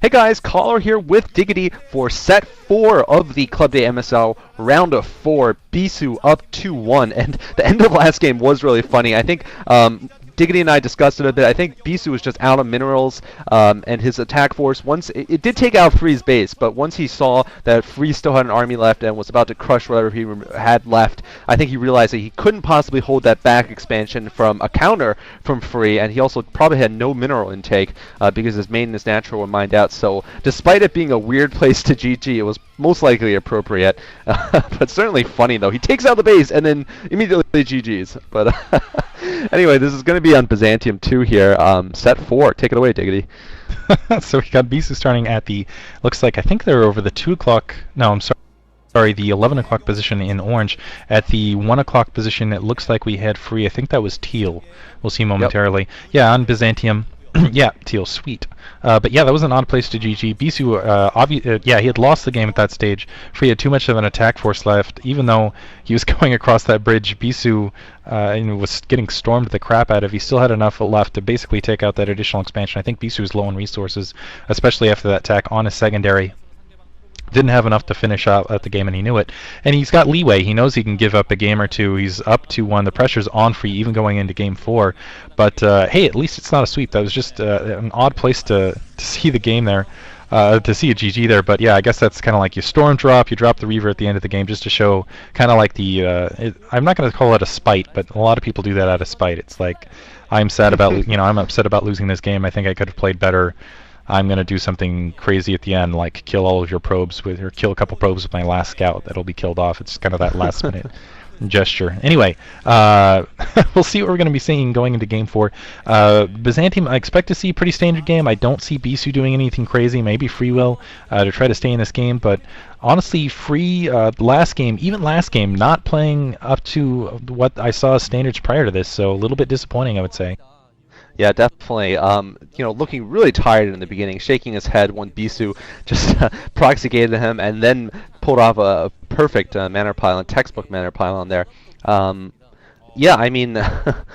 Hey guys, Caller here with Diggity for set 4 of the ClubDay MSL round of 4. Bisu up 2-1, and the end of last game was really funny. I think Diggity and I discussed it a bit. I think Bisu was just out of minerals, and his attack force, once it did take out Free's base, but once he saw that Free still had an army left and was about to crush whatever he had left, I think he realized that he couldn't possibly hold that back expansion from a counter from Free, and he also probably had no mineral intake because his main is natural and mined out. So despite it being a weird place to GG, it was most likely appropriate, but certainly funny though. He takes out the base and then immediately GG's. But anyway, this is going to be on Byzantium 2 here, set 4. Take it away, Diggity. So we got Bisu starting at the, looks like, I think they're over the 2 o'clock, no, I'm sorry, the 11 o'clock position in orange. At the 1 o'clock position, it looks like we had Free. I think that was Teal. We'll see momentarily. Yep. Yeah, on Byzantium. Yeah, Teal, sweet. But yeah, that was an odd place to GG. Bisu, yeah, he had lost the game at that stage. Free had too much of an attack force left. Even though he was going across that bridge, Bisu was getting stormed the crap out of. He still had enough left to basically take out that additional expansion. I think Bisu was low on resources, especially after that attack on his secondary. Didn't have enough to finish out at the game, and he knew it. And he's got leeway. He knows he can give up a game or two. He's up 2-1. The pressure's on Free, even going into Game 4. But, hey, at least it's not a sweep. That was just an odd place to see the game there, to see a GG there. But, yeah, I guess that's kind of like you storm drop, you drop the Reaver at the end of the game just to show kind of like the... I'm not going to call it a spite, but a lot of people do that out of spite. It's like, I'm sad about... I'm upset about losing this game. I think I could have played better. I'm going to do something crazy at the end, like kill all of your probes with, or kill a couple probes with my last scout that'll be killed off. It's kind of that last minute gesture. Anyway, we'll see what we're going to be seeing going into Game 4. Byzantium, I expect to see a pretty standard game. I don't see Bisu doing anything crazy, maybe Free will, to try to stay in this game, but honestly, Free, last game, not playing up to what I saw as standards prior to this, so a little bit disappointing, I would say. Yeah, definitely. Looking really tired in the beginning, shaking his head when Bisu just proxy gated him and then pulled off a perfect manor pylon, textbook manor pylon there. Yeah, I mean, what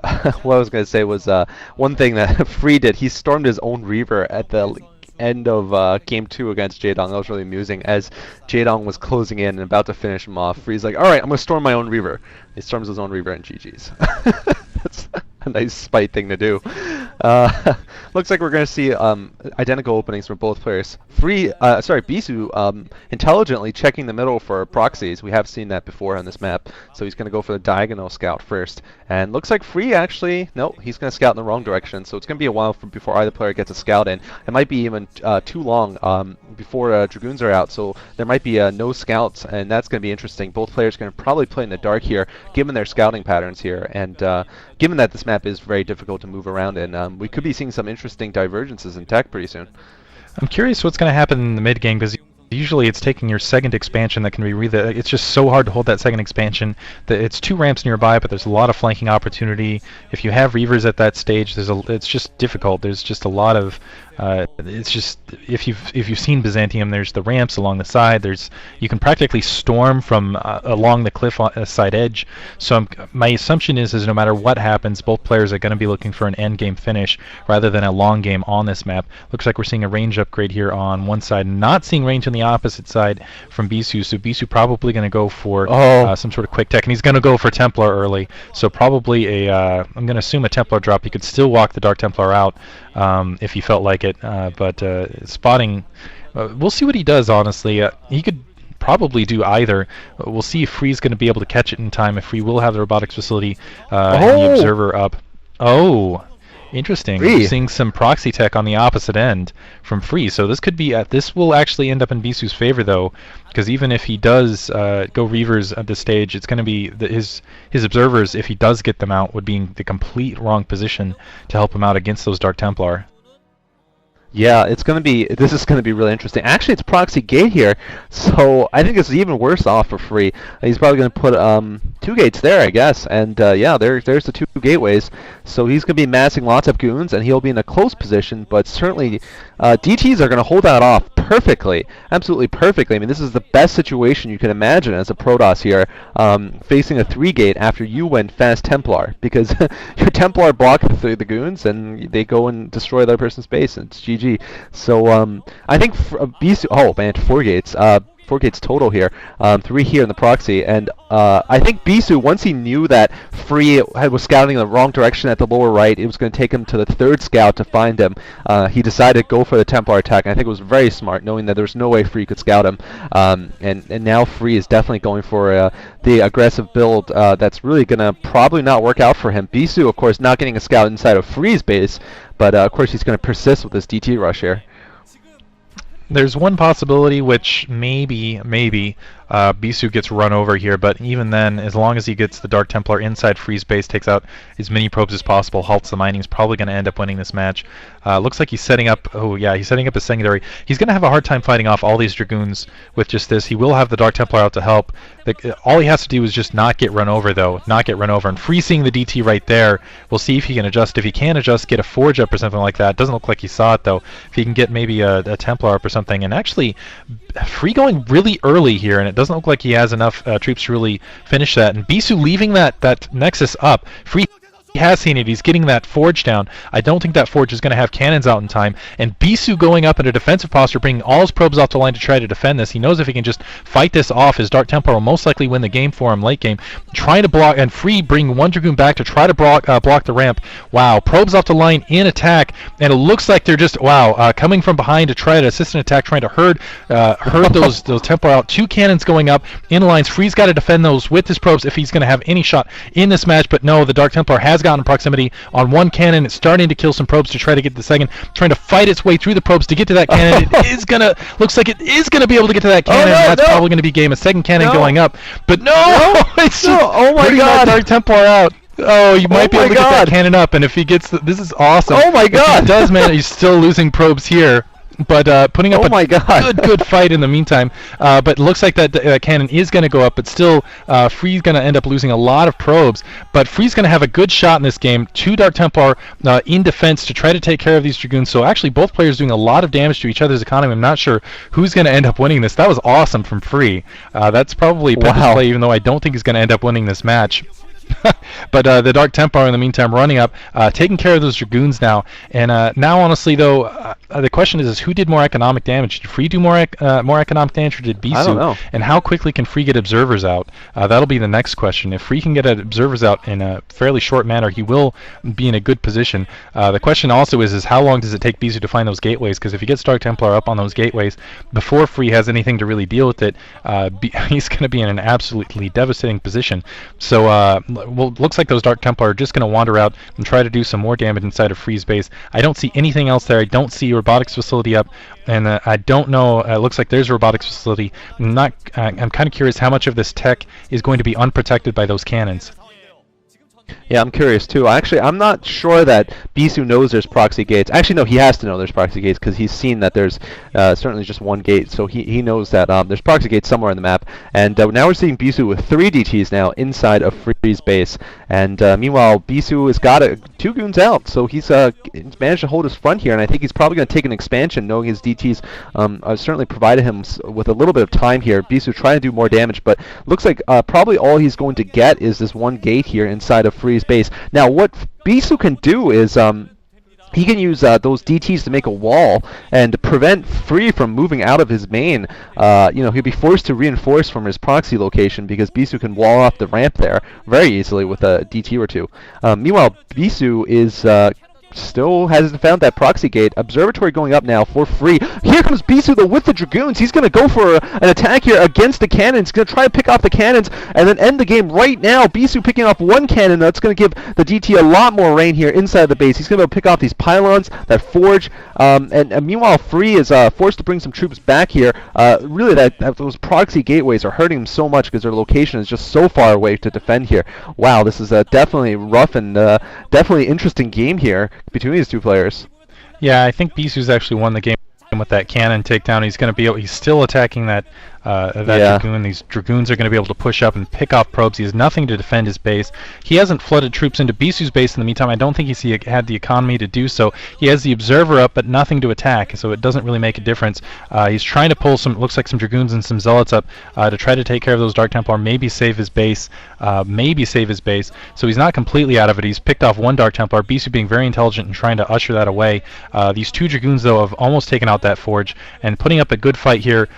I was going to say was one thing that Free did, he stormed his own Reaver at the end of Game 2 against Jaedong. That was really amusing. As Jaedong was closing in and about to finish him off, Free's like, alright, I'm going to storm my own Reaver. He storms his own Reaver and GG's. That's a nice spite thing to do. Looks like we're going to see identical openings from both players. Bisu intelligently checking the middle for proxies. We have seen that before on this map. So he's going to go for the diagonal scout first. And looks like Free actually, no, he's going to scout in the wrong direction. So it's going to be a while before either player gets a scout in. It might be even too long before Dragoons are out. So there might be no scouts, and that's going to be interesting. Both players are going to probably play in the dark here, given their scouting patterns here. And given that this map is very difficult to move around in, we could be seeing some interesting divergences in tech pretty soon. I'm curious what's going to happen in the mid game, because usually it's taking your second expansion that can be it's just so hard to hold that second expansion. It's 2 ramps nearby, but there's a lot of flanking opportunity. If you have Reavers at that stage, it's just difficult. There's just a lot of it's just, if you've seen Byzantium, there's the ramps along the side. You can practically storm from along the cliff side edge. So my assumption is no matter what happens, both players are going to be looking for an end game finish rather than a long game on this map. Looks like we're seeing a range upgrade here on one side, not seeing range on the opposite side from Bisu. So Bisu probably going to go for some sort of quick tech, and he's going to go for Templar early. So probably I'm going to assume a Templar drop. He could still walk the Dark Templar out if he felt like it. But spotting, we'll see what he does, honestly. He could probably do either. We'll see if Free's going to be able to catch it in time, if Free will have the robotics facility and the observer up. Oh, interesting. We're seeing some proxy tech on the opposite end from Free. So this could be, this will actually end up in Bisu's favor, though, because even if he does go Reavers at this stage, it's going to be his observers, if he does get them out, would be in the complete wrong position to help him out against those Dark Templar. Yeah, this is going to be really interesting. Actually, it's proxy gate here, so I think it's even worse off for Free. He's probably going to put 2 gates there, I guess, and yeah, there's the 2 gateways. So he's going to be massing lots of goons, and he'll be in a close position, but certainly DTs are going to hold that off perfectly, absolutely perfectly. I mean, this is the best situation you can imagine as a Protoss here, facing a 3-gate after you went fast Templar, because your Templar block the goons and they go and destroy the other person's base, and it's GG. So I think Bisu, oh man, 4 gates. 4 gates total here, 3 here in the proxy, and I think Bisu, once he knew that Free was scouting in the wrong direction at the lower right, it was going to take him to the 3rd scout to find him. He decided to go for the Templar attack, and I think it was very smart, knowing that there was no way Free could scout him, and now Free is definitely going for the aggressive build that's really going to probably not work out for him. Bisu, of course, not getting a scout inside of Free's base, but of course he's going to persist with this DT rush here. There's one possibility, which maybe Bisu gets run over here, but even then, as long as he gets the Dark Templar inside Free's base, takes out as many probes as possible, halts the mining, he's probably going to end up winning this match. Looks like he's setting up, he's setting up a secondary. He's going to have a hard time fighting off all these Dragoons with just this. He will have the Dark Templar out to help. All he has to do is just not get run over, though. Not get run over. And Free seeing the DT right there, we'll see if he can adjust. If he can adjust, get a Forge up or something like that. Doesn't look like he saw it, though. If he can get maybe a Templar up or something. And actually, Free going really early here, and it doesn't look like he has enough troops to really finish that. And Bisu leaving that Nexus up. Free has seen it. He's getting that Forge down. I don't think that Forge is going to have cannons out in time. And Bisu going up in a defensive posture, bringing all his probes off the line to try to defend this. He knows if he can just fight this off, his Dark Templar will most likely win the game for him late game. Trying to block, and Free bring one Dragoon back to try to block the ramp. Wow, probes off the line in attack, and it looks like they're just, coming from behind to try to assist an attack, trying to herd those Templar out. 2 cannons going up in lines. Free's got to defend those with his probes if he's going to have any shot in this match, but no, the Dark Templar has gotten proximity on one cannon. It's starting to kill some probes to try to get the second, trying to fight its way through the probes to get to that cannon. Looks like it is gonna be able to get to that cannon. That's probably gonna be game. A second cannon going up, but it's just oh my god, Dark Templar out. Oh, you might be able to get that cannon up, and if he gets this is awesome. Oh my god, if he does, man, he's still losing probes here. But putting up a good fight in the meantime. But it looks like that cannon is going to go up, but still Free's going to end up losing a lot of probes. But Free's going to have a good shot in this game. 2 Dark Templar in defense to try to take care of these Dragoons. So actually both players doing a lot of damage to each other's economy. I'm not sure who's going to end up winning this. That was awesome from Free. That's probably Pepper's play, even though I don't think he's going to end up winning this match. But the Dark Templar in the meantime running up, taking care of those Dragoons now. And now, honestly, though, the question is who did more economic damage? Did Free do more economic damage, or did Bisu? I don't know. And how quickly can Free get observers out? That'll be the next question. If Free can get observers out in a fairly short manner, he will be in a good position. The question also is how long does it take Bisu to find those gateways? Because if he gets Dark Templar up on those gateways before Free has anything to really deal with it, he's going to be in an absolutely devastating position. So, looks like those Dark Templar are just going to wander out and try to do some more damage inside of Free's base. I don't see anything else there. I don't see a robotics facility up, and I don't know. It looks like there's a robotics facility. I'm kind of curious how much of this tech is going to be unprotected by those cannons. Yeah, I'm curious too. I'm not sure that Bisu knows there's proxy gates. Actually, no, he has to know there's proxy gates because he's seen that there's certainly just one gate. So he knows that there's proxy gates somewhere in the map. And now we're seeing Bisu with 3 DTs now inside of Free's base. And meanwhile, Bisu has got 2 goons out. So he's managed to hold his front here. And I think he's probably going to take an expansion, knowing his DTs certainly provided him with a little bit of time here. Bisu trying to do more damage, but looks like probably all he's going to get is this one gate here inside of Free's base. Now, what Bisu can do is he can use those DTs to make a wall and prevent Free from moving out of his main. He'll be forced to reinforce from his proxy location because Bisu can wall off the ramp there very easily with a DT or 2. Meanwhile, Bisu is still hasn't found that proxy gate. Observatory going up now for Free. Here comes Bisu though with the Dragoons. He's going to go for an attack here against the cannons. He's going to try to pick off the cannons and then end the game right now. Bisu picking off one cannon. That's going to give the DT a lot more rain here inside the base. He's going to pick off these pylons, that Forge, and meanwhile Free is forced to bring some troops back here. Really, those proxy gateways are hurting him so much because their location is just so far away to defend here. Wow, this is a definitely rough and definitely interesting game here between these 2 players. Yeah, I think Bisu's actually won the game with that cannon takedown. He's going to be he's still attacking that Dragoon. These Dragoons are going to be able to push up and pick off probes. He has nothing to defend his base. He hasn't flooded troops into Bisu's base in the meantime. I don't think he's had the economy to do so. He has the Observer up, but nothing to attack, so it doesn't really make a difference. He's trying to pull looks like some Dragoons and some Zealots up to try to take care of those Dark Templar, maybe save his base. So he's not completely out of it. He's picked off one Dark Templar, Bisu being very intelligent and trying to usher that away. These two Dragoons, though, have almost taken out that forge and putting up a good fight here,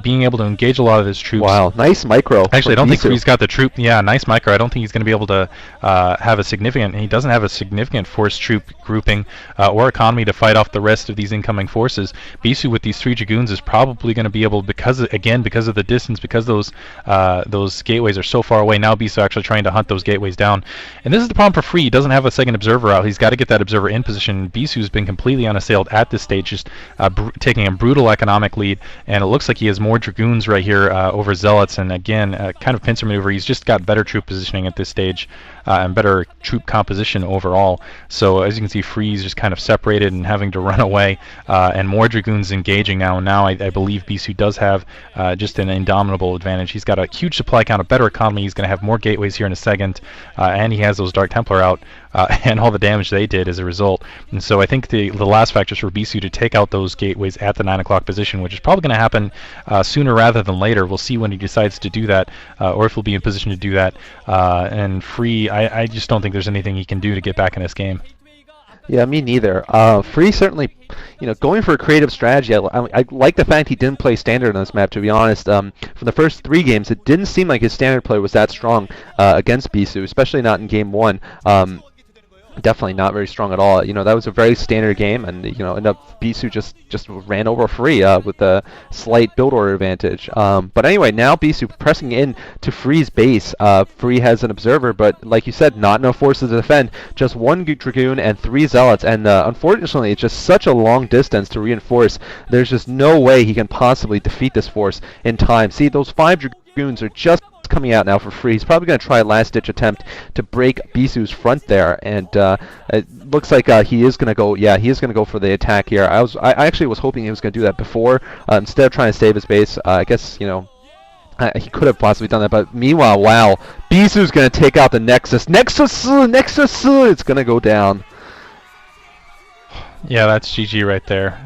being able to engage a lot of his troops. Wow, nice micro. Actually, I don't think he's got the troop. Yeah, nice micro. I don't think he's going to be able to have a significant. He doesn't have a significant force troop grouping or economy to fight off the rest of these incoming forces. Bisu with these three Dragoons is probably going to be able, because of the distance, because those gateways are so far away. Now Bisu actually trying to hunt those gateways down, and this is the problem for Free. He doesn't have a second observer out. He's got to get that observer in position. Bisu's been completely unassailed at this stage, just taking a brutal economic lead, and it looks like he has more Dragoons right here over Zealots, and again, kind of pincer maneuver. He's just got better troop positioning at this stage and better troop composition overall. So as you can see, Free's just kind of separated and having to run away, and more Dragoons engaging now. And now I believe Bisu does have just an indomitable advantage. He's got a huge supply count, a better economy. He's going to have more gateways here in a second, and he has those Dark Templar out, and all the damage they did as a result. And so I think the last factor is for Bisu to take out those gateways at the 9 o'clock position, which is probably going to happen sooner rather than later. We'll see when he decides to do that, or if he'll be in position to do that. And Free, I just don't think there's anything he can do to get back in this game. Yeah, me neither. Free certainly, going for a creative strategy. I like the fact he didn't play standard on this map, to be honest. For the first 3 games, it didn't seem like his standard play was that strong against Bisu, especially not in game 1. Definitely not very strong at all. That was a very standard game, and ended up Bisu just ran over Free with a slight build order advantage. But anyway, now Bisu pressing in to Free's base. Free has an observer, but like you said, not enough forces to defend. Just 1 Dragoon and 3 Zealots, and unfortunately, it's just such a long distance to reinforce. There's just no way he can possibly defeat this force in time. See, those 5 Dragoons are just coming out now for Free. He's probably going to try a last-ditch attempt to break Bisu's front there, and it looks like he is going to go. Yeah, he is going to go for the attack here. I actually was hoping he was going to do that before, instead of trying to save his base. I guess he could have possibly done that, but meanwhile, wow, Bisu's going to take out the Nexus. Nexus, it's going to go down. Yeah, that's GG right there.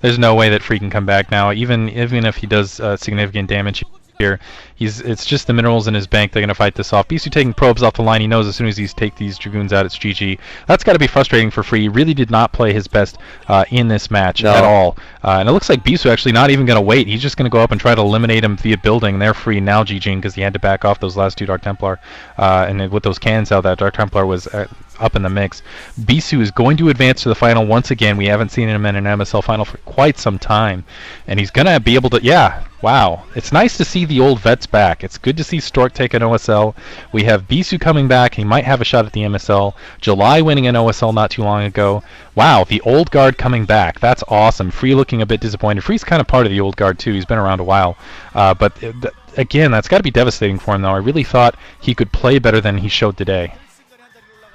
There's no way that Free can come back now, even if he does significant damage here. It's just the minerals in his bank. They're going to fight this off. Bisu taking probes off the line. He knows as soon as he's take these Dragoons out, it's GG. That's got to be frustrating for Free. He really did not play his best in this match at all. And it looks like Bisu actually not even going to wait. He's just going to go up and try to eliminate him via building. They're Free now GGing because he had to back off those last 2 Dark Templar. And with those cannons out, that Dark Templar was up in the mix. Bisu is going to advance to the final once again. We haven't seen him in an MSL final for quite some time. And he's going to be able to... Yeah, wow. It's nice to see the old vets back. It's good to see Stork take an OSL. We have Bisu coming back. He might have a shot at the MSL. July winning an OSL not too long ago. Wow, the old guard coming back. That's awesome. Free looking a bit disappointed. Free's kind of part of the old guard too. He's been around a while. But again, that's got to be devastating for him though. I really thought he could play better than he showed today.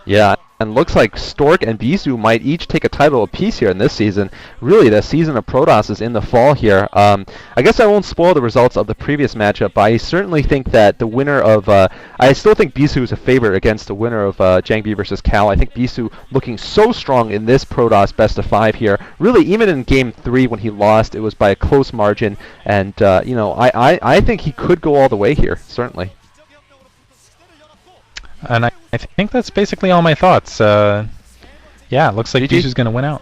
Yeah, and looks like Stork and Bisu might each take a title apiece here in this season. Really, the season of Protoss is in the fall here. I guess I won't spoil the results of the previous matchup, but I certainly think that the winner of... I still think Bisu is a favorite against the winner of Jangbi versus Cal. I think Bisu looking so strong in this Protoss best of 5 here. Really, even in Game 3 when he lost, it was by a close margin. And, I think he could go all the way here, certainly. And I think that's basically all my thoughts. Yeah, it looks like Bisu's going to win out.